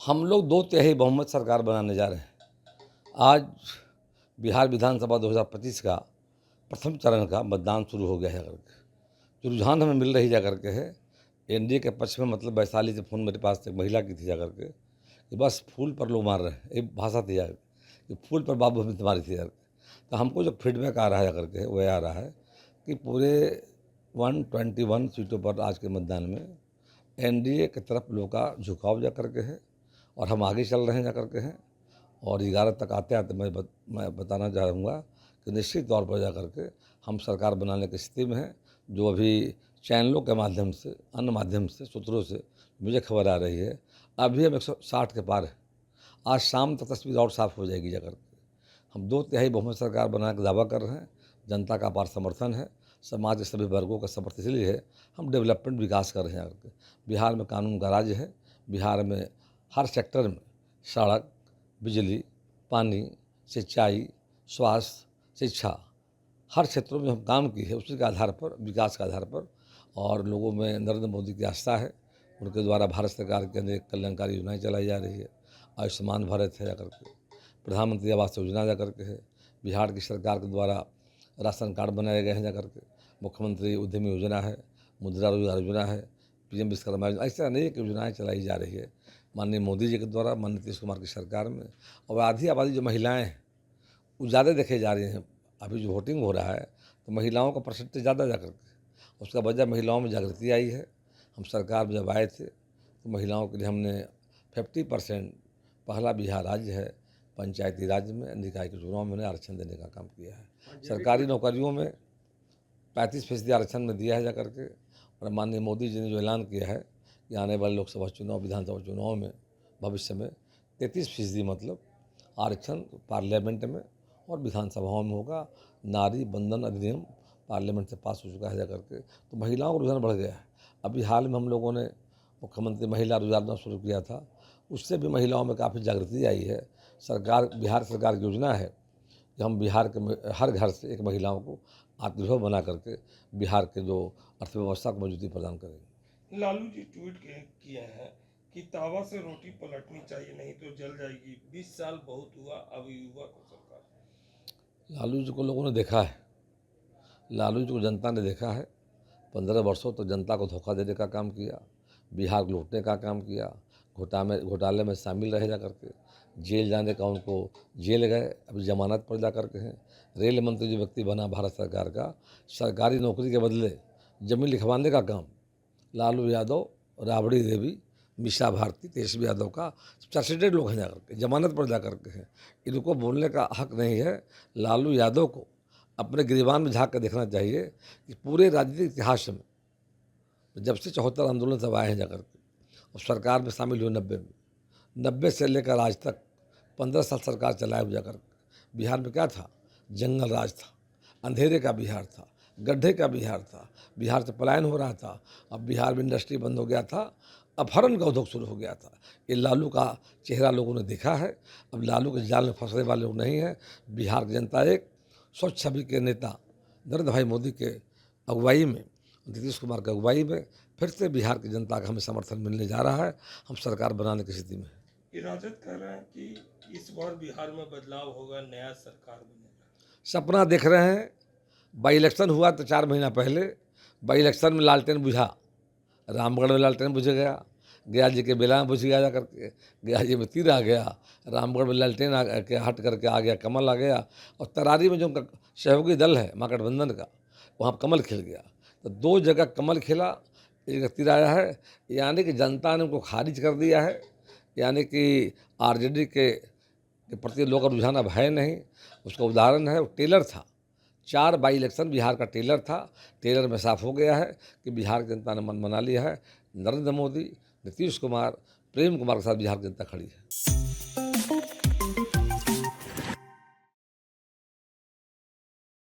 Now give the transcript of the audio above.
हम लोग 2 तिहाई बहुमत सरकार बनाने जा रहे हैं। आज बिहार विधानसभा 2025 का प्रथम चरण का मतदान शुरू हो गया है करके जो रुझान हमें मिल रही जा करके है एनडीए के पक्ष में। मतलब वैशाली से फ़ोन मेरे पास एक महिला की थी जा करके कि बस फूल पर लोग मार रहे हैं, एक भाषा थी यार कि फूल पर बाबू हमें तुम्हारी थी यार। तो हमको जो फीडबैक आ रहा है जा करके वह आ रहा है कि पूरे 121 सीटों पर आज के मतदान में एनडीए की तरफ लोगों का झुकाव जा करके है और हम आगे चल रहे हैं जा करके हैं। और 11 तक आते आते मैं बताना चाहूँगा कि निश्चित तौर पर जा करके हम सरकार बनाने की स्थिति में हैं। जो अभी चैनलों के माध्यम से, अन्य माध्यम से, सूत्रों से मुझे खबर आ रही है, अभी हम 160 के पार हैं। आज शाम तक तस्वीर और साफ हो जाएगी जा करके। हम 2 तिहाई बहुमत सरकार बनाने का दावा कर रहे हैं। जनता का अपार समर्थन है, समाज के सभी वर्गों का समर्थन इसलिए है हम डेवलपमेंट विकास कर रहे हैं। करके बिहार में कानून का राज्य है। बिहार में हर सेक्टर में सड़क, बिजली, पानी, सिंचाई, स्वास्थ्य, शिक्षा, हर क्षेत्रों में हम काम किए हैं। उसी के आधार पर, विकास के आधार पर, और लोगों में नरेंद्र मोदी की आस्था है। उनके द्वारा भारत सरकार के अनेक कल्याणकारी योजनाएं चलाई जा रही है। आयुष्मान भारत है जा करके, प्रधानमंत्री आवास योजना जा करके है, बिहार की सरकार के द्वारा राशन कार्ड बनाए गए हैं जा करके, मुख्यमंत्री उद्यमी योजना है, मुद्रा रोजगार योजना है, पीएम विश्वकर्मा योजना, ऐसे अनेक योजनाएं चलाई जा रही है माननीय मोदी जी के द्वारा, माननीय नीतीश कुमार की सरकार में। और आधी आबादी जो महिलाएं हैं वो ज़्यादा देखे जा रही हैं। अभी जो वोटिंग हो रहा है तो महिलाओं का परसेंटेज ज़्यादा जा करके, उसका वजह महिलाओं में जागृति आई है। हम सरकार में जब आए थे तो महिलाओं के लिए हमने 50% पहला बिहार राज्य है पंचायती राज में निकाय के चुनाव में आरक्षण देने का काम किया है। सरकारी नौकरियों में 35% आरक्षण में दिया है जा करके। और माननीय मोदी जी ने जो ऐलान किया है कि आने वाले लोकसभा चुनाव, विधानसभा चुनाव में भविष्य में 33% मतलब आरक्षण पार्लियामेंट में और विधानसभाओं में होगा। नारी बंधन अधिनियम पार्लियामेंट से पास हो चुका है जा करके, तो महिलाओं का रुझान बढ़ गया है। अभी हाल में हम लोगों ने मुख्यमंत्री महिला रोजगार शुरू किया था, उससे भी महिलाओं में काफ़ी जागृति आई है। सरकार, बिहार सरकार की योजना है कि हम बिहार के हर घर से एक महिलाओं को आत्मनिर्भर बना करके बिहार के जो अर्थव्यवस्था को मजबूती प्रदान करेंगे। लालू जी ट्वीट किए हैं कि तावा से रोटी पलटनी चाहिए, नहीं तो जल जाएगी। 20 साल बहुत हुआ, अब युवा को सरकार। लालू जी को लोगों ने देखा है, लालू जी को जनता ने देखा है। 15 वर्षों तो जनता को धोखा देने का काम किया, बिहार को लूटने का काम किया, घोटाले में शामिल रहे जा करके, जेल जाने का उनको जेल गए, अभी जमानत पर जा करके हैं। रेल मंत्री जो व्यक्ति बना भारत सरकार का, सरकारी नौकरी के बदले जमीन लिखवाने का काम लालू यादव, राबड़ी देवी, मीसा भारती, तेजस्वी यादव का चार्जशीटेड लोग हैं जा करके, जमानत पर जा करके हैं। इनको बोलने का हक नहीं है। लालू यादव को अपने गिरबान में झाँक कर देखना चाहिए कि पूरे राजनीतिक इतिहास में जब से 74 आंदोलन सब आए हैं जा करके और सरकार में शामिल हुए 90 से लेकर आज तक 15 साल सरकार चलाए हुए जाकर बिहार में क्या था? जंगल राज था, अंधेरे का बिहार था, गड्ढे का बिहार था, बिहार से पलायन हो रहा था। अब बिहार में इंडस्ट्री बंद हो गया था, अपहरण का उद्योग शुरू हो गया था। ये लालू का चेहरा लोगों ने देखा है। अब लालू के जाल में फंसने वाले लोग नहीं हैं। बिहार की जनता एक स्वच्छ छवि के नेता नरेंद्र भाई मोदी के अगुवाई में, नीतीश कुमार की अगुवाई में फिर से बिहार की जनता का हमें समर्थन मिलने जा रहा है। हम सरकार बनाने की स्थिति में हैं। ये राजद कह रहे हैं कि इस बार बिहार में बदलाव होगा, नया सरकार बनेगा। सपना देख रहे हैं। बाई इलेक्शन हुआ तो 4 महीना पहले बाई इलेक्शन में लालटेन बुझा, रामगढ़ में लालटेन बुझ गया, गया जी के बेला में बुझ गया जा करके, गया जी में तीर आ गया, रामगढ़ में लालटेन के हट करके आ गया, कमल आ गया, और तरारी में जो उनका सहयोगी दल है महागठबंधन का, वहाँ कमल खिल गया। तो 2 जगह कमल खिला, एक जगह तीर आया है। यानी कि जनता ने उनको खारिज कर दिया है। यानी कि आरजेडी के प्रति लोगों का रुझान अब है नहीं। उसका उदाहरण है, वो टेलर था, 4 बाई इलेक्शन बिहार का टेलर था। टेलर में साफ हो गया है कि बिहार की जनता ने मन बना लिया है। नरेंद्र मोदी, नीतीश कुमार, प्रेम कुमार के साथ बिहार की जनता खड़ी है।